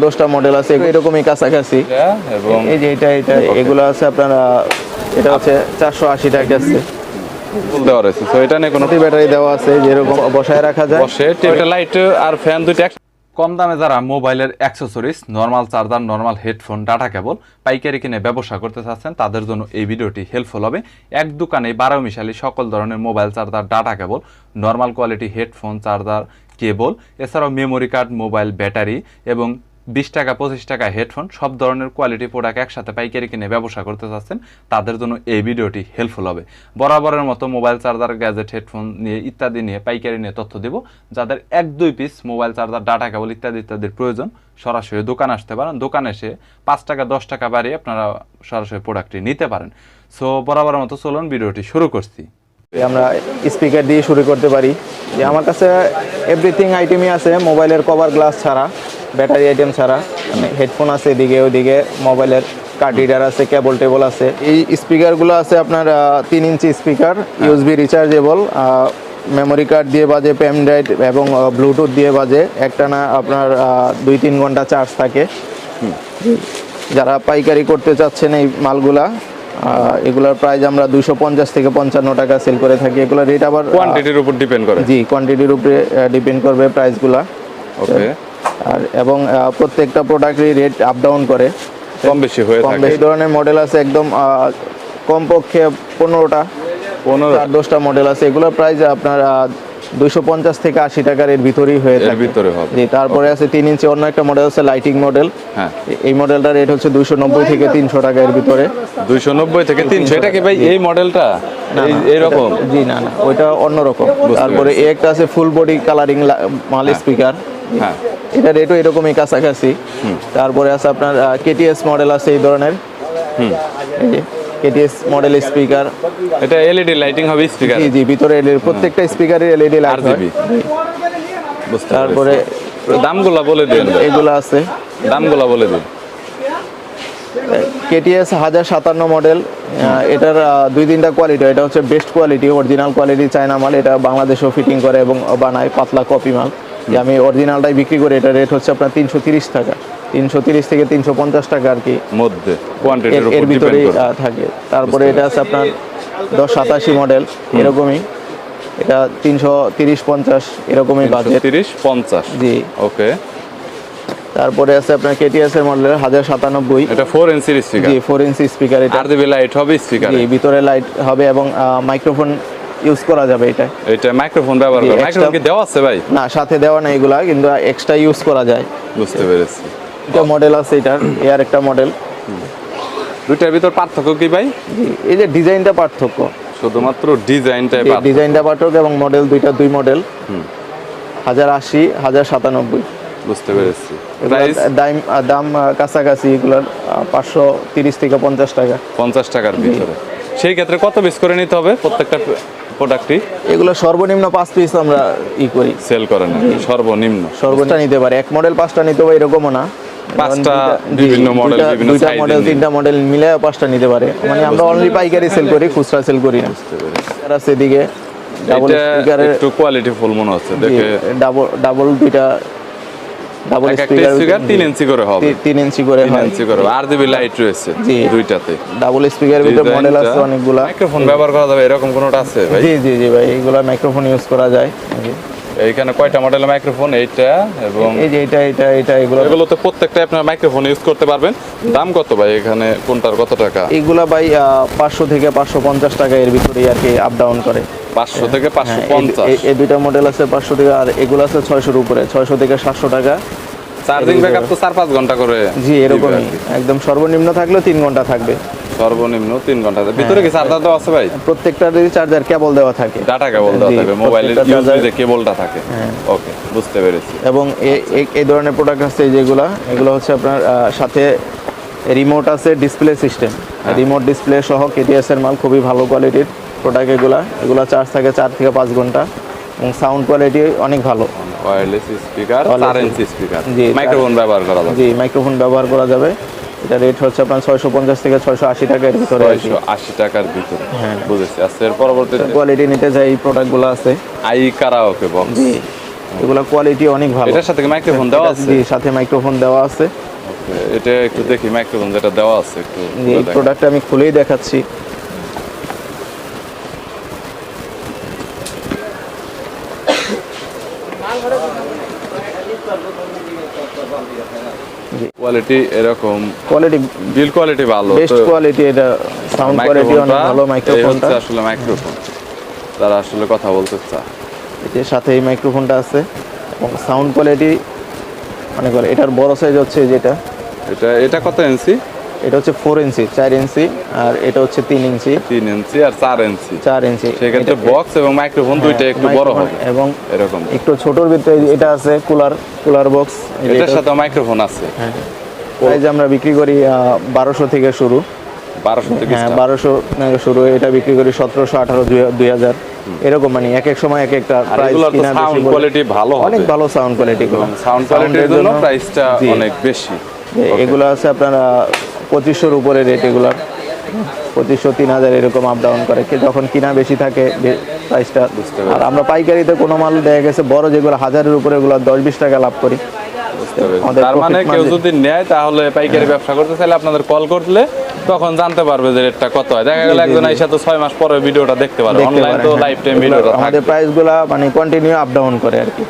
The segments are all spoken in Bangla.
10টা মডেল আছে এরকমই কাছাকাছি। এবং এই যে এটা এগুলো আছে আপনার এটা হচ্ছে 480 টাকা আছে ফুল দেওয়া রয়েছে। তো এটা নিয়ে কোনো ব্যাটারি দেওয়া আছে যেরকম বসায় রাখা যায়। বসে টেবিল লাইট আর ফ্যান দুইটা। কম দামে যারা মোবাইলের accessories, normal charger, normal headphone, data cable পাইকারি কিনে ব্যবসা করতে চাচ্ছেন তাদের জন্য এই ভিডিওটি হেল্পফুল হবে। এক দোকানে 12 মিশালি সকল ধরনের mobile charger, data cable, normal quality headphone, charger, cable, এছাড়াও মেমোরি কার্ড, মোবাইল ব্যাটারি এবং 20 টাকা 25 টাকা হেডফোন, সব ধরনের কোয়ালিটি প্রোডাক্ট একসাথে পাইকারি কিনে ব্যবসা করতে চাচ্ছেন তাদের জন্য এই ভিডিওটি হেল্পফুল হবে। বরাবরের মতো মোবাইল চার্জার, গ্যাজেট, হেডফোন নিয়ে ইত্যাদি নিয়ে পাইকারি নিয়ে তথ্য দেব। যাদের 1-2 পিস মোবাইল চার্জার, ডাটা কেবল ইত্যাদির প্রয়োজন সরাসরি দোকানে আসতে পারেন। দোকানে এসে 5 টাকা 10 টাকা বাড়িয়ে আপনারা সরাসরি প্রোডাক্টটি নিতে পারেন। সো বরাবরের মতো চলুন ভিডিওটি শুরু করছি। আমরা স্পিকার দিয়ে শুরু করতে পারি। যে আমার কাছে এভরিথিং আইটেমই আছে মোবাইলের কভার গ্লাস ছাড়া, ব্যাটারি আইটেম ছাড়া। হেডফোন আছে এদিকে, ওইদিকে মোবাইলের কার্ড রিডার আছে, কেবল টেবল আছে। এই স্পিকারগুলো আছে আপনার 3 inch speaker, USB rechargeable, memory card দিয়ে বাজে, পেন ড্রাইভ এবং ব্লুটুথ দিয়ে বাজে। একটানা আপনার 2-3 ঘন্টা চার্জ থাকে। যারা পাইকারি করতে চাচ্ছেন এই মালগুলা, এগুলোর প্রাইস আমরা 250 থেকে 55 টাকা সেল করে থাকি। এগুলোর রেট আবার কোয়ান্টিটির উপর ডিপেন্ড করে। জি, কোয়ান্টিটির উপরে ডিপেন্ড করবে প্রাইসগুলা। ওকে। আর এবং প্রত্যেকটা প্রোডাক্টেরই রেট আপ ডাউন করে, কম বেশি হয়ে থাকে। এই ধরনের মডেল আছে একদম কমপক্ষে 15টা 10টা মডেল আছে। এগুলোর প্রাইস আপনার 250 থেকে 80 টাকার এর ভিতরেই হয়ে থাকে। ভিতরে হবে। জি, তারপরে আছে 3 ইঞ্চি অন্য একটা মডেল আছে লাইটিং মডেল। হ্যাঁ, এই মডেলটার রেট হচ্ছে 290 থেকে 300 টাকা এর ভিতরে। 290 থেকে 300। এটা কি ভাই এই মডেলটা এইরকম? জি না, ওইটা অন্যরকম। তারপরে এই একটা আছে ফুল বডি কালারিং মাল স্পিকার। হ্যাঁ, এটা রেটও এরকমই কাছাকাছি। তারপরে আছে আপনার কেটিএস মডেল আছে এই ধরনের। এই যে কেটিএস মডেল স্পিকার। এটা এলইডি লাইটিং হবে স্পিকার? জি, ভিতরে প্রত্যেকটা স্পিকারে এলইডি লাইট হবে। তারপরে দামগুলো বলে দিন। এগুলো আছে, দামগুলো বলে দিন। KTS 1057 model. এটার 2-3টা কোয়ালিটি। এটা হচ্ছে best quality, original quality China মাল। এটা বাংলাদেশেও ফিটিং করে এবং বানায়, পাতলা কপি মাল। যে আমি অরিজিনালটাই বিক্রি করি। এটা রেট হচ্ছে আপনার 330 টাকা, 330 থেকে 350 টাকা আর কি মধ্যে, কোয়ান্টিটির উপর এর ভিতরেই ডিপেন্ড করে থাকে। তারপরে এটা আছে আপনার 1087 মডেল, এরকমই। এটা 330-50 এরকমই বাজেট। 330-50। জি, ওকে। তারপরে আছে আপনার কেটিএস এর মডেল 1097। এটা 4 ইঞ্চির স্পিকার? জি, 4 ইঞ্চি স্পিকার। এটা আরজিবি লাইট হবে স্পিকারে? জি, ভিতরে লাইট হবে এবং মাইক্রোফোন ইউজ করা যাবে। এটা মাইক্রোফোন ব্যবহার করা। মাইক্রোফোন কি দেওয়া আছে ভাই? না, সাথে দেওয়া না, এগুলা কিন্তু এক্সট্রা ইউজ করা যায়। বুঝতে পেরেছি। এটা মডেল আছে, এটার এর একটা মডেল। দুইটার ভিতর পার্থক্য কি ভাই? জি, এই যে ডিজাইনটা পার্থক্য, শুধুমাত্র ডিজাইনটাই পার্থক্য। ডিজাইনটা পার্থক্য এবং মডেল দুই মডেল। 1080, 1097। বুঝতে পেরেছি। দাম কাছাকাছি এগুলোর 530 থেকে 50 টাকা। 50 টাকার ভিতরে। সেই ক্ষেত্রে কত পিস করে নিতে হবে প্রত্যেকটা প্রোডাক্টই? এগুলো সর্বনিম্ন 5 পিস আমরা করি, সেল করেন। সর্বনিম্ন নিতে পারে। এক মডেল 5টা নিতে হবে এরকমও না। 5টা বিভিন্ন মডেল, বিভিন্ন সাইজ, 3টা মডেল মিলে 5টা নিতে পারে। মানে আমরা অনলি পাইকারি সেল করি, খুচরা সেল করি না। আর আছে এদিকে ডাবল স্পিকারের, একটু কোয়ালিটি ফুল মনে হচ্ছে দেখে। ডাবল দুইটা ডাবল স্পিকার 3 ইঞ্চি করে হবে। 3 ইঞ্চি করে হয়। 3 ইঞ্চি করে আরজিবি লাইট রয়েছে দুইটাতে। ডাবল স্পিকারের ভিতরে মডেল আছে অনেকগুলা। মাইক্রোফোন ব্যবহার করা যাবে এরকম কোনটা আছে ভাই? জি ভাই, এইগুলা মাইক্রোফোন ইউজ করা যায়। এইখানে কয়টা মডেলের মাইক্রোফোন? এইটা এবং এই যে এটা এগুলো তো প্রত্যেকটা আপনার মাইক্রোফোন ইউজ করতে পারবেন। দাম কত ভাই এখানে, কোনটার কত টাকা? এগুলা ভাই 500 থেকে 550 টাকা এর ভিতরেই আর কি আপ ডাউন করে। 500 থেকে 550? এই দুইটা মডেল আছে 500 থেকে, আর এগুলো আছে 600 এর উপরে, 600 থেকে 700 টাকা। চার্জিং ব্যাকআপ তো 4-5 ঘন্টা করে? জি, এরকমই। একদম সর্বনিম্ন থাকলেও 3 ঘন্টা থাকবে। সর্বনিম্ন 3 ঘন্টা। ভিতরে কি চার্জার দেওয়া আছে ভাই? প্রত্যেকটারই চার্জার কেবল দেওয়া থাকে, ডাটা কেবল দেওয়া থাকে, মোবাইলের ইউএসবি যে কেবলটা থাকে। ওকে, বুঝতে পেরেছি। এবং এই ধরনের প্রোডাক্ট আছে এগুলো হচ্ছে আপনার সাথে রিমোট আছে, ডিসপ্লে সিস্টেম, রিমোট ডিসপ্লে সহ কেটিএস এর মাল, খুবই ভালো কোয়ালিটির প্রোডাক্ট। এগুলা চার্জ থাকে 4 থেকে 5 ঘন্টা এবং সাউন্ড কোয়ালিটি অনেক ভালো। Wireless speaker, 4 inch speaker. জি, মাইক্রোফোন ব্যবহার করা যাবে? জি, মাইক্রোফোন ব্যবহার করা যাবে। এটা রেট হচ্ছে আপনার 650 থেকে 680 টাকার ভিতরে। 680 টাকার ভিতরে, বুঝেছি। আচ্ছা, এর পরবর্তীতে কোয়ালিটি নিতে যাই এই প্রোডাক্টগুলো আছে। I karaoke box. জি, এগুলো কোয়ালিটি অনেক ভালো। এটার সাথে মাইক্রোফোন দেওয়া আছে? জি, সাথে মাইক্রোফোন দেওয়া আছে। এটা একটু দেখি মাইক্রোফোন যেটা দেওয়া আছে একটু এই প্রোডাক্টটা আমি খুলেই দেখাচ্ছি। কোয়ালিটি এরকম, কোয়ালিটি বিল কোয়ালিটি ভালো, বেস্ট কোয়ালিটি। এটা সাউন্ড কোয়ালিটি অনেক ভালো। মাইক্রোফোনটা আসলে মাইক্রোফোন তারা আসলে কথা বলতে চায়, এর সাথে এই মাইক্রোফোনটা আছে এবং সাউন্ড কোয়ালিটি অনেক ভালো। এটার বড় সাইজ হচ্ছে যেটা, এটা কত ইঞ্চি? এটা হচ্ছে 4 ইঞ্চি, 4 ইঞ্চি, আর এটা হচ্ছে 3 ইঞ্চি, 3 ইঞ্চি আর 4 ইঞ্চি। 4 ইঞ্চি। সেক্ষেত্রে বক্স এবং মাইক্রোফোন দুইটা একটু বড় হবে এবং এরকম। একটু ছোটর ভিতরে এটা আছে কুলার বক্স। এটার সাথে মাইক্রোফোন আছে। হ্যাঁ, প্রাইস আমরা বিক্রি করি 1200 থেকে শুরু। 1200 থেকে হ্যাঁ, 1200 থেকে শুরু। এটা বিক্রি করি 1700, 1800, 2000 এরকম। মানে এক এক সময় এক একটা প্রাইস। কিনা সাউন্ড কোয়ালিটি ভালো হবে, অনেক ভালো সাউন্ড কোয়ালিটি গুলো। সাউন্ড কোয়ালিটির জন্য প্রাইসটা অনেক বেশি। এগুলো আছে আপনার 2500 উপরে রেট। এগুলো 2500, 3000 এরকম আপ ডাউন করে। যখন কিনা বেশি থাকে প্রাইসটা। আর আমরা পাইকারিতে কোনো মাল দেখা গেছে বড় যেগুলো 1000-এর উপরে, এগুলো 10-20 টাকা লাভ করি। তার মানে কেউ যদি নেয় তাহলে পাইকারি ব্যবসা করতে চাইলে আপনাদের কল করলে তখন জানতে পারবে যে রেটটা কত হয়। দেখা গেল একজন আইসা তো 6 মাস পরে ভিডিওটা দেখতে পারবে, অনলাইন তো লাইফ টাইম ভিডিওটা থাকে। আমাদের প্রাইসগুলো মানে কন্টিনিউ আপ ডাউন করে আর কি,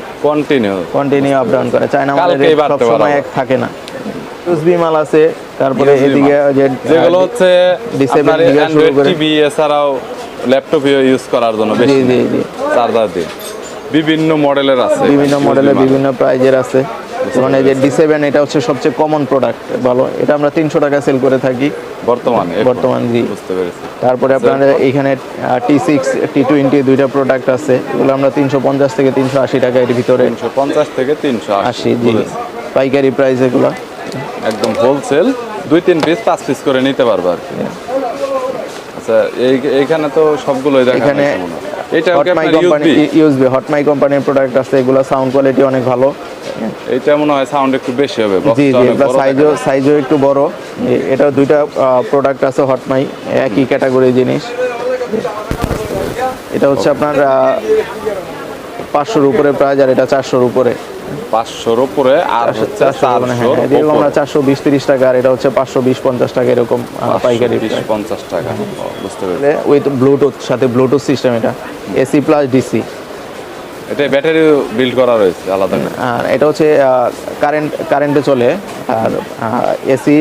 কন্টিনিউ আপ ডাউন করে। চায়না মালের রেট সব সময় এক থাকে না। ইউএসবি মাল আছে, তারপরে এদিকে যেগুলো হচ্ছে আপনার অ্যান্ড্রয়েড টিভি এছাড়াও ল্যাপটপ ইউজ করার জন্য বেশি চার্জার দিয়ে বিভিন্ন মডেলের আছে, বিভিন্ন মডেলের বিভিন্ন প্রাইজের আছে। যেমন এই যে D7, এটা হচ্ছে সবচেয়ে কমন প্রোডাক্ট, ভালো। এটা আমরা 300 টাকা সেল করে থাকি বর্তমান। জি, বুঝতে পেরেছি। তারপরে আপনার এখানে T6, T20 দুইটা প্রোডাক্ট আছে। এগুলো আমরা 350 থেকে 380 টাকা এর ভিতরে। 350 থেকে 380, জি, পাইকারি প্রাইস এগুলো একদম হোলসেল। 2-3 পিস 5 পিস করে নিতে পারবে আর কি। আচ্ছা, এইখানে তো সবগুলোই দেখা এখানে এটা ইউএসবি হটমাই কোম্পানির প্রোডাক্ট আছে। এগুলো সাউন্ড কোয়ালিটি অনেক ভালো। এটা মনে হয় সাউন্ড একটু বেশি হবে। জি, সাইজও একটু বড়। এটা দুইটা প্রোডাক্ট আছে হটমাই, একই ক্যাটাগরি জিনিস। এটা হচ্ছে আপনার 500-র উপরে প্রাইস, আর এটা 400-র উপরে। 500-র উপরে আর হচ্ছে 400 এরকম আমরা 420-30 টাকা, আর এটা হচ্ছে 520-50 টাকা এরকম পাইকারি 50 টাকা। বুঝতে পেরেছি। উইথ ব্লুটুথ, সাথে ব্লুটুথ সিস্টেম। এটা এসি প্লাস ডিসি। এটা ব্যাটারি বিল্ড করা রয়েছে আলাদা করে। আর এটা হচ্ছে কারেন্টে চলে। আর এসি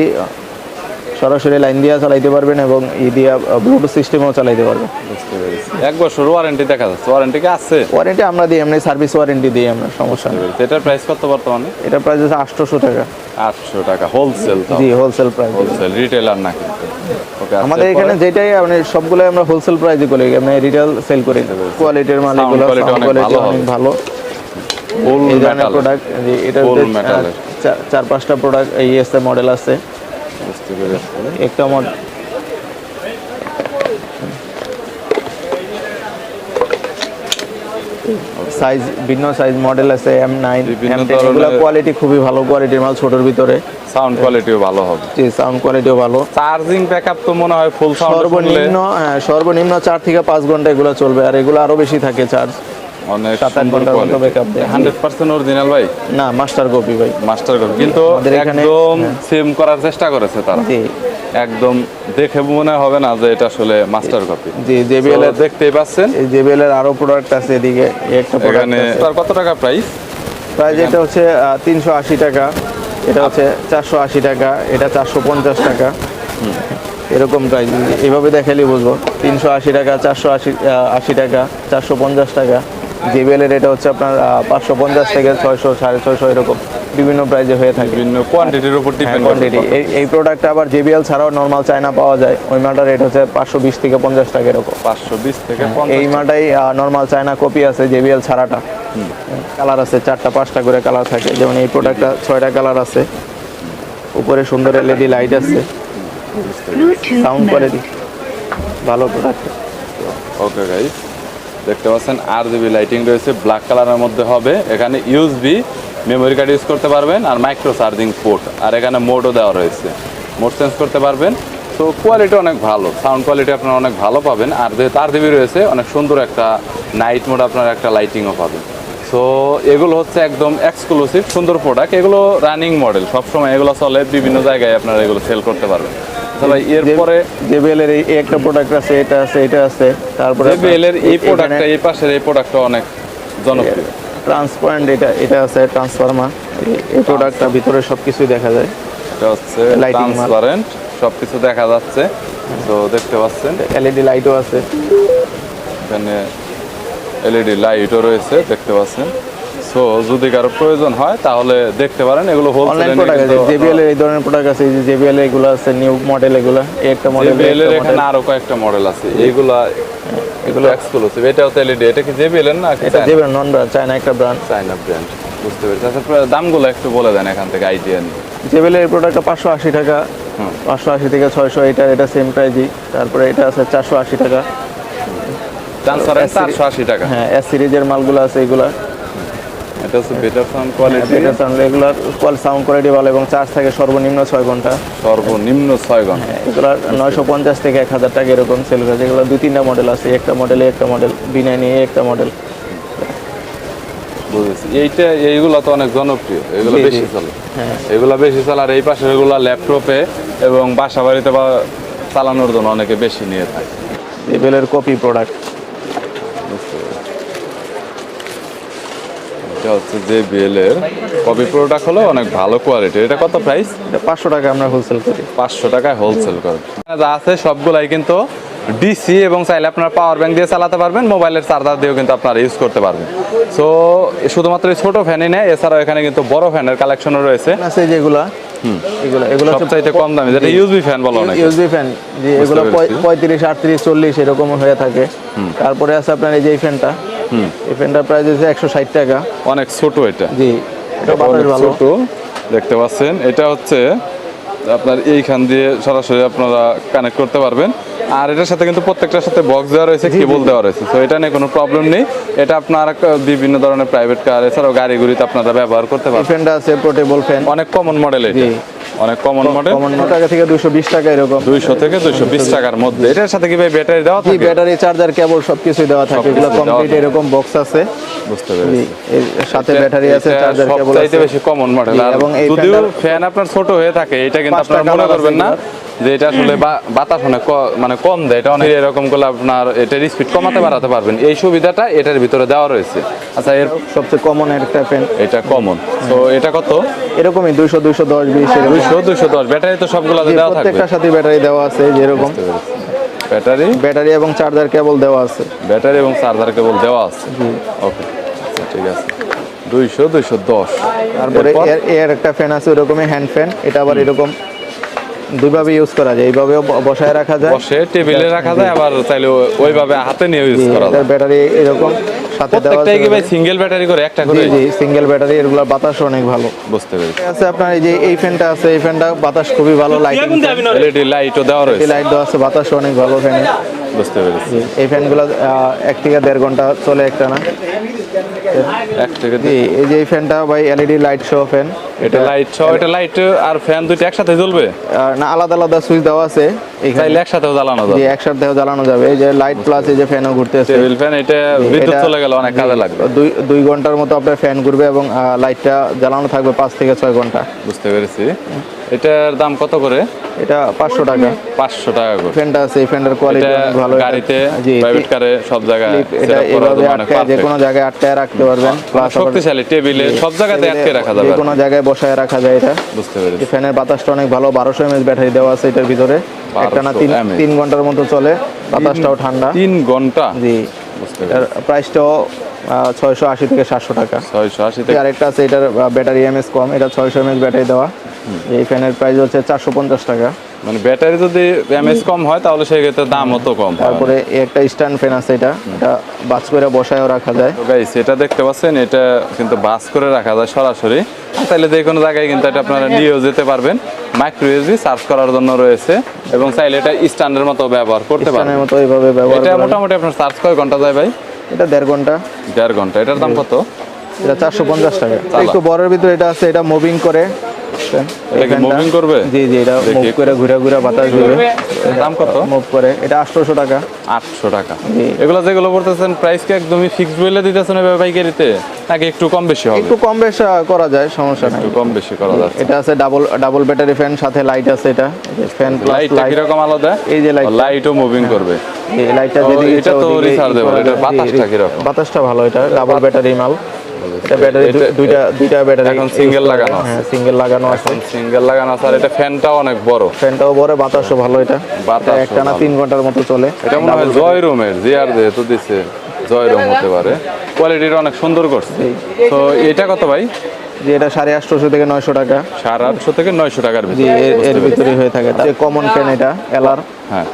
সরাসরি লাইন দিয়ে চালাইতে পারবেন এবং দিয়ে ব্লুটুথ সিস্টেমও চালাইতে পারবেন। বুঝতে পেরেছি। 1 বছর ওয়ারেন্টি দেখা যাচ্ছে। ওয়ারেন্টি কি আছে? ওয়ারেন্টি আমরা দিই, এমনি সার্ভিস ওয়ারেন্টি দিই আমরা, সমস্যা নেই। এটার প্রাইস কত বর্তমানে? এটার প্রাইস হচ্ছে 800 টাকা। 800 টাকা হোলসেল? জি, হোলসেল প্রাইস। হোলসেল, রিটেলার না কিন্তু। ওকে, আমাদের এখানে যেটাই মানে সবগুলো আমরা হোলসেল প্রাইসে করি, আমরা রিটেল সেল করি। কোয়ালিটির মাল এগুলো, কোয়ালিটি অনেক ভালো। এই ধরনের প্রোডাক্ট, এটা 4-5টা প্রোডাক্ট এই মডেল আছে। বুঝতে পেরেছি। একটা সাইজ, ভিন্ন সাইজ মডেল আছে, M9, M10। এগুলো কোয়ালিটি খুবই ভালো কোয়ালিটির মাল, ছোটর ভিতরে। সাউন্ড কোয়ালিটিও ভালো হবে। জি, সাউন্ড কোয়ালিটিও ভালো। চার্জিং ব্যাকআপ তো মনে হয় ফুল সাউন্ড সর্বনিম্ন 4 থেকে 5 ঘন্টা এগুলো চলবে, আর এগুলো আরো বেশি থাকে চার্জ। অনেক 7-8 ঘন্টা মতো ব্যাকআপ দেয়। 100% অরিজিনাল ভাই? না, মাস্টার কপি ভাই, মাস্টার কপি। কিন্তু একদম সেম করার চেষ্টা করেছে তারা। জি, একদম দেখে মনে হবে না যে এটা আসলে মাস্টার কপি। জি, JBL এর দেখতেই পাচ্ছেন। এই JBL এর আরো প্রোডাক্ট আছে এদিকে। একটা প্রোডাক্ট আছে। তার কত টাকা প্রাইস? এটা হচ্ছে 380 টাকা, এটা হচ্ছে 480 টাকা, এটা 450 টাকা, এরকম প্রাইস। এভাবে দেখালেই বুঝবো। 380 টাকা, 480 টাকা, 450 টাকা। JBL এর এটা হচ্ছে আপনার 550 থেকে 600, 650 এরকম বিভিন্ন প্রাইজে হয়ে থাকে। বিভিন্ন কোয়ান্টিটির উপর ডিপেন্ড করে। এই প্রোডাক্টটা আবার JBL ছাড়াও নরমাল চায়না পাওয়া যায়। ওই মালটার রেট হচ্ছে 520 থেকে 50 টাকা এরকম। 520 থেকে 50। এই মালটাই নরমাল চায়না কপি আছে, JBL ছাড়াটা। কালার আছে 4টা-5টা করে কালার থাকে। যেমন এই প্রোডাক্টটা 6টা কালার আছে। উপরে সুন্দর LED লাইট আছে। সাউন্ড কোয়ালিটি ভালো প্রোডাক্ট। ওকে গাইস, দেখতে পাচ্ছেন RGB লাইটিং রয়েছে, ব্ল্যাক কালারের মধ্যে হবে। এখানে USB মেমোরি কার্ড ইউজ করতে পারবেন, আর মাইক্রো চার্জিং পোর্ট, আর এখানে মোডও দেওয়া রয়েছে, মোড চেঞ্জ করতে পারবেন। তো কোয়ালিটি অনেক ভালো, সাউন্ড কোয়ালিটি আপনারা অনেক ভালো পাবেন। আর যেহেতু RGB রয়েছে, অনেক সুন্দর একটা নাইট মোড আপনারা একটা লাইটিংও পাবেন। সো সো এগুলো হচ্ছে একদম এক্সক্লুসিভ সুন্দর প্রোডাক্ট, এগুলো রানিং মডেল, সবসময় এগুলো চলে, বিভিন্ন জায়গায় আপনারা এগুলো সেল করতে পারবেন। তো ভাই এরপরে JBL এর এই একটা প্রোডাক্ট আছে, এটা আছে, এটা আছে, তারপরে JBL এর এই প্রোডাক্টটা, এই পাশের এই প্রোডাক্টটা অনেক জনপ্রিয়। ট্রান্সপারেন্ট, এটা আছে ট্রান্সফরমার। এই প্রোডাক্টটা ভিতরে সবকিছু দেখা যায়। এটা হচ্ছে Lighting মাল। ট্রান্সপারেন্ট, সবকিছু দেখা যাচ্ছে। তো দেখতে পাচ্ছেন LED লাইটও আছে। এখানে LED লাইটও রয়েছে, দেখতে পাচ্ছেন। সো যদি কারো প্রয়োজন হয় তাহলে দেখতে পারেন, এগুলো অনলাইন হোলসেলে প্রোডাক্ট আছে, JBL এর এই ধরনের প্রোডাক্ট আছে, এই যে JBL এগুলো আছে নিউ মডেল, এগুলো এই একটা মডেল, JBL এর এখানে আরো কয়েকটা মডেল আছে, এইগুলা এগুলো এক্সক্লুসিভ। এটাও তো LED, এটা কি JBL এর না? এটা JBL নন ব্র্যান্ড, চায়না একটা ব্র্যান্ড। চায়না ব্র্যান্ড, বুঝতে পেরেছি। আচ্ছা দামগুলো একটু বলে দেন এখান থেকে আইডিয়া নিয়ে। JBL এর প্রোডাক্টটা 580 টাকা, 580 থেকে 600, এটা সেম প্রাইজই। তারপরে এটা আছে 480 টাকা। ট্রান্সপারেন্ট 480 টাকা। হ্যাঁ, S সিরিজের মালগুলো আছে এগুলা। এটা হচ্ছে বেটার সাউন্ড কোয়ালিটি, এটা সাউন্ড, এগুলার সাউন্ড কোয়ালিটি ভালো এবং চার্জ থাকে সর্বনিম্ন 6 ঘন্টা। সর্বনিম্ন 6 ঘন্টা। হ্যাঁ, এগুলার 950 থেকে 1000 টাকা এরকম সেল হয়েছে। এগুলো 2-3টা মডেল আছে, একটা মডেলে একটা মডেল, B9 একটা মডেল। বুঝেছি। এইগুলো তো অনেক জনপ্রিয়, এগুলো জি, জি। বেশি চলে। হ্যাঁ, এগুলো বেশি চলে, আর এই পাশে এগুলো ল্যাপটপে এবং বাসা বাড়িতে বা চালানোর জন্য অনেকে বেশি নিয়ে থাকে। JBL এর কপি প্রোডাক্ট। বুঝতে পেরেছি। এটা হচ্ছে JBL এর কপি প্রোডাক্ট, হলো অনেক ভালো কোয়ালিটি। এটা কত প্রাইস? এটা 500 টাকা আমরা হোলসেল করি। 500 টাকায় হোলসেল করে। যা আছে সবগুলাই কিন্তু ডিসি, এবং চাইলে আপনারা পাওয়ার ব্যাংক দিয়ে চালাতে পারবেন, মোবাইলের চার্জার দিয়েও কিন্তু আপনারা ইউজ করতে পারবেন। সো শুধুমাত্র এই ছোট ফ্যানই নেই, এছাড়াও এখানে কিন্তু বড় ফ্যানের কালেকশনও রয়েছে। আছে যেগুলা, এগুলো সবচাইতে কম দামি, যেটা ইউএসবি ফ্যান বলা অনেক। ইউএসবি ফ্যান, যে এগুলো পেরেছি। 35, 38, 40 এরকম হয়ে থাকে। তারপরে আছে আপনার এই যে এই ফ্যানটা, এই ফ্যানটার প্রাইস হচ্ছে 160 টাকা। অনেক ছোট এটা, জি, এটা বাতাস অনেক ভালো। ছোট, দেখতে পাচ্ছেন। এটা হচ্ছে আপনার এইখান দিয়ে সরাসরি আপনারা কানেক্ট করতে পারবেন, আর এটার সাথে কিন্তু প্রত্যেকটার সাথে বক্স দেওয়া রয়েছে, কেবল দেওয়া রয়েছে। তো এটা নিয়ে কোনো প্রবলেম নেই। এটা আপনার বিভিন্ন ধরনের প্রাইভেট কার, এছাড়াও গাড়ি গুড়িতে আপনারা ব্যবহার করতে এই পারবেন। ফ্যানটা আছে পোর্টেবল ফ্যান, অনেক কমন মডেল এটা, জি। অনেক কমন মডেল। 50 টাকা থেকে 220 টাকা এরকম। 200 থেকে 220 টাকার মধ্যে। এটার সাথে কি ভাই ব্যাটারি দেওয়া জি, থাকে? ব্যাটারি, চার্জার, কেবল সবকিছু দেওয়া থাকে। সবকিছু এগুলো দেওয়া কমপ্লিট থাকে। এরকম বক্স আছে। বুঝতে জি, পেরেছি। এর সাথে ব্যাটারি আছে, এটা চার্জার, কেবল সবচাইতে আছে। বেশি কমন মডেল। জি, আর এবং এই যদিও ফ্যানটার- ফ্যান আপনার ছোট হয়ে থাকে, এটা কিন্তু 5টা আপনারা মনে কালার করবেন আছে না যে এটা আসলে বাতাস অনেক মানে কম দেয়। এটা অনেক এরকম করলে আপনার এটার স্পিড কমাতে বাড়াতে পারবেন, এই সুবিধাটা এটার ভিতরে দেওয়া রয়েছে। আচ্ছা এর সবচেয়ে কমন একটা ফ্যান। এটা কমন। তো এটা কত? এরকমই 200, 210, 20 এরকম। 200, 210। ব্যাটারি তো সবগুলোতে জি, দেওয়া থাকবে। প্রত্যেকটার সাথে ব্যাটারি দেওয়া আছে যেরকম। ব্যাটারি, ব্যাটারি এবং চার্জার কেবল দেওয়া আছে। ব্যাটারি এবং চার্জার কেবল দেওয়া আছে। ওকে, আচ্ছা ঠিক আছে। 200, 210। তারপরে এর একটা ফ্যান আছে ওরকমই, হ্যান্ড ফ্যান। এটা আবার এরকম দুইভাবে ইউজ করা যায়, এইভাবেও বসায় রাখা যায়, বসে টেবিলে রাখা যায়, আবার চাইলে ওইভাবে হাতে নিয়ে ইউজ করা যায়। এটার ব্যাটারি এরকম সাথে দেওয়া আছে। প্রত্যেকটাই কি ভাই সিঙ্গেল ব্যাটারি করে, একটা করে? জি, জি, সিঙ্গেল ব্যাটারি। এগুলোর বাতাস অনেক ভালো। বুঝতে পেরেছি। আছে আপনার এই যে এই ফ্যানটা আছে, এই ফ্যানটা বাতাস খুবই ভালো, লাইটিং, এলইডি লাইটও দেওয়া রয়েছে। লাইট দেওয়া আছে, বাতাস অনেক ভালো ফ্যানে। বুঝতে পেরেছি। এই ফ্যানগুলো 1 থেকে 1.5 ঘন্টা চলে একটা না। এক থেকে জি, এই যে এই ফ্যানটা ভাই LED লাইট সহ ফ্যান। এটা লাইট সহ, এটা লাইট আর ফ্যান দুটো একসাথে জ্বলবে? না, আলাদা আলাদা সুইচ দেওয়া আছে এখানে। চাইলে একসাথেও জ্বালানো জি, যাবে। একসাথেও জ্বালানো যাবে। এই যে লাইট প্লাস এই যে ফ্যানও ঘুরতেছে। টেবিল ফ্যান, এটা বিদ্যুৎ চলে গেলে অনেক কাজে লাগবে। 2 ঘন্টার মতো আপনার ফ্যান ঘুরবে এবং লাইটটা জ্বালানো থাকবে 5 থেকে 6 ঘন্টা। বুঝতে পেরেছি। এটার দাম কত করে? এটা 500 টাকা। 500 টাকা করে। ফ্যানটা আছে, এই ফ্যানের কোয়ালিটি এটা অনেক ভালো। গাড়িতে, জি, প্রাইভেট কারে, সব জায়গায় এটা setup করার এভাবে জন্য অনেক আটকায় যে perfect। কোনো জায়গায় আটকায় রাখতে পারবেন। প্লাস শক্তিশালী, টেবিলে সব জায়গাতে আটকে রাখা যাবে। যে কোনো জায়গায় বসায় রাখা যায় এটা। বুঝতে পেরেছি। এই ফ্যানের বাতাসটা অনেক ভালো। 1200 mAh ব্যাটারি দেওয়া আছে এটার ভিতরে। একটা না 1200 mAh 3 ঘন্টার মতো চলে, বাতাসটাও ঠান্ডা। 3 ঘন্টা। জি, বুঝতে এটার পেরেছি। প্রাইসটাও 680 থেকে 700 টাকা। 680 থেকে। আরেকটা আছে, এটার ব্যাটারি এমএস কম, এটা 600 mAh ব্যাটারি দেওয়া। এই ফ্যানের প্রাইস হচ্ছে 450 টাকা। মানে ব্যাটারি যদি এমএস কম হয় তাহলে সেক্ষেত্রে দামও তো কম হয়। তারপরে এই একটা স্ট্যান্ড ফ্যান আছে, এটা বাস করে বসায়ও রাখা যায়। তো গাইস, এটা দেখতে পাচ্ছেন, এটা কিন্তু বাস করে রাখা যায় সরাসরি। তাইলে যে কোনো জায়গায় কিন্তু এটা আপনারা নিয়েও যেতে পারবেন। মাইক্রো ইউএসবি চার্জ করার জন্য রয়েছে, এবং চাইলে এটা স্ট্যান্ডের মতো ব্যবহার করতে পারবেন। স্ট্যান্ডের মতো এইভাবে ব্যবহার এটা করা যায়। মোটামুটি আপনার চার্জ কয় ঘন্টা যায় ভাই? এটা 1.5 ঘন্টা। 1.5 ঘন্টা। এটার দাম কত? এটা 450 টাকা। একটু বড়ের ভিতরে এটা আছে, এটা মুভিং করে এটা কি মুভিং করবে? জি জি, এটা দেখি মুভ একটু। করে ঘুরে ঘুরে বাতাস দিবে। দাম কত? মুভ করে এটা 800 টাকা। 800 টাকা। জি। এগুলো যেগুলো বলতেছেন প্রাইস কি একদমই ফিক্সড বলে দিতেছেন এভাবে পাইকারিতে, নাকি একটু কম বেশি হবে? একটু কম বেশ করা যায়, সমস্যা নাই। একটু কম বেশি করা যাচ্ছে। এটা আছে ডাবল ব্যাটারি ফ্যান, সাথে লাইট আছে। এটা ফ্যান প্লাস লাইটটা লাইট। কিরকম আলাদা? এই যে লাইট, লাইটও মুভিং করবে। এই লাইটটা ও, যেদিকে এটা ইচ্ছা তো ওদিকে rechargeable, এটার বাতাসটা কিরকম? বাতাসটা ভালো, এটা ডাবল ব্যাটারি মাল। এটা ব্যাটারি দুইটা ব্যাটারি এখন single লাগানো আছে। হ্যাঁ, সিঙ্গেল লাগানো আছে। সিঙ্গেল লাগানো আছে, আর এটা ফ্যানটাও অনেক বড়। ফ্যানটাও বড়, বাতাসও ভালো। এটা বাতাসও একটানা ভালো। 3 ঘন্টার মতো চলে। এটা মনে হয় জয় রুমের, জিআর যেহেতু দিছে জয় রুম হতে পারে। কোয়ালিটিটা অনেক সুন্দর করছে। তো এটা কত ভাই? যে এটা 850 থেকে 900 টাকা। 850 থেকে 900 টাকার জি, ভিতরে। এর ভিতরে হয়ে থাকে। যে কমন ফ্যান এটা এলআর। হ্যাঁ,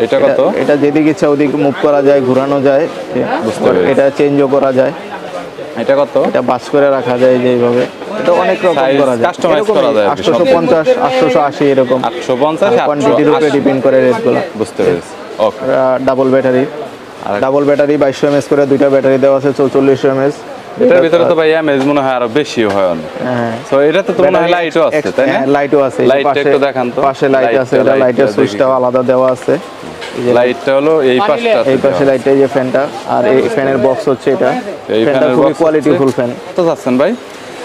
এটা কত? এটা যেদিকে ইচ্ছা ওদিকে মুভ করা যায়, ঘোরানো যায়। বুঝতে পেরেছি। এটা চেঞ্জও করা যায়। এটা কত? এটা বাস করে রাখা যায় যেভাবে। এটা অনেক রকম Size করা যায়, customize এরকমই করা যায় আর কি, 850, 880 এরকম। 850, কোয়ান্টিটির উপরে 880। ডিপেন্ড করে রেটগুলো। বুঝতে পেরেছি। ওকে। ডাবল ব্যাটারি, আর ডাবল ব্যাটারি 2200 mAh করে দুইটা ব্যাটারি দেওয়া আছে, 4400 mAh। এটার ভিতরে তো ভাই এমএজ মনে হয় আরো বেশি হয় অনেক। হ্যাঁ, তো এটাতে তো মনে হয় লাইটও আছে, তাই না? লাইটও আছে। এই যে লাইটটা একটু দেখান তো। পাশে লাইট আছে, এটা লাইটের সুইচটাও আলাদা দেওয়া আছে। এই যে লাইটটা হলো এই পাশটা। এই পাশে লাইটটা, এই যে ফ্যানটা, আর এই ফ্যানের বক্স হচ্ছে এটা। এই ফ্যানটা ফ্যানের খুবই box কোয়ালিটিফুল ফ্যান। কত যাচ্ছেন ভাই?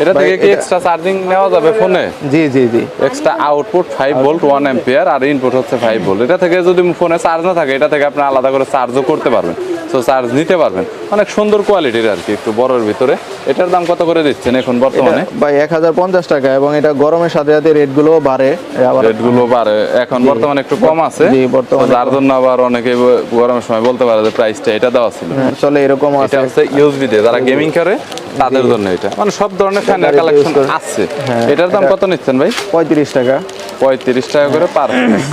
এটা ভাই, থেকে কি এটা- এক্সট্রা চার্জিং নেওয়া যাবে ফোনে? জি জি জি। এক্সট্রা আউটপুট 5 ভোল্ট 1 অ্যাম্পিয়ার, আর ইনপুট হচ্ছে 5 ভোল্ট। এটা থেকে যদি ফোনে চার্জ না থাকে, এটা থেকে আপনি আলাদা করে চার্জও করতে পারবেন। সো চার্জ নিতে পারবেন। অনেক সুন্দর কোয়ালিটির আর কি, একটু বড়র ভিতরে। এটার দাম কত করে দিচ্ছেন এখন এটা বর্তমানে? ভাই 1050 টাকা, এবং এটা গরমের সাথে সাথে রেটগুলো বাড়ে। আবার রেটগুলো বাড়ে এখন বর্তমানে একটু কম আছে। জি, বর্তমানে তো যার জন্য আবার অনেকে গরমের সময় বলতে পারে যে প্রাইসটা এটা দেওয়া ছিল। চলে এরকম এটা আছে। হচ্ছে ইউএসবি দিয়ে যারা গেমিং করে তাদের জন্য এটা, মানে সব ধরনের ফ্যানের Battery কালেকশন use করে। আছে। হ্যাঁ, এটার দাম কত নিচ্ছেন ভাই? 35 টাকা। 35 টাকা করে পার পিস।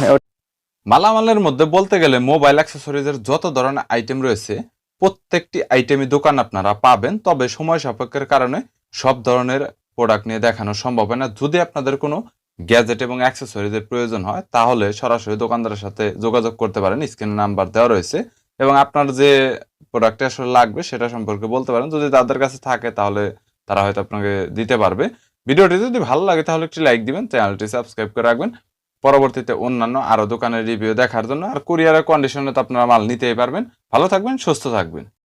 মালামালের মধ্যে বলতে গেলে মোবাইল অ্যাক্সেসরিজের যত ধরনের আইটেম রয়েছে, প্রত্যেকটি আইটেমই দোকান আপনারা পাবেন। তবে সময় সাপেক্ষের কারণে সব ধরনের প্রোডাক্ট নিয়ে দেখানো সম্ভব হয় না। যদি আপনাদের কোনো গ্যাজেট এবং অ্যাক্সেসরিজের প্রয়োজন হয়, তাহলে সরাসরি দোকানদারের সাথে যোগাযোগ করতে পারেন। স্ক্রিনে নাম্বার দেওয়া রয়েছে, এবং আপনার যে প্রোডাক্টটা আসলে লাগবে সেটা সম্পর্কে বলতে পারেন। যদি তাদের কাছে থাকে তাহলে তারা হয়তো আপনাকে দিতে পারবে। ভিডিওটি যদি ভালো লাগে তাহলে একটি লাইক দিবেন, চ্যানেলটি সাবস্ক্রাইব করে রাখবেন পরবর্তীতে অন্যান্য আরো দোকানের রিভিউ দেখার জন্য। আর কুরিয়ারের কন্ডিশনে তো আপনারা মাল নিতেই পারবেন। ভালো থাকবেন, সুস্থ থাকবেন।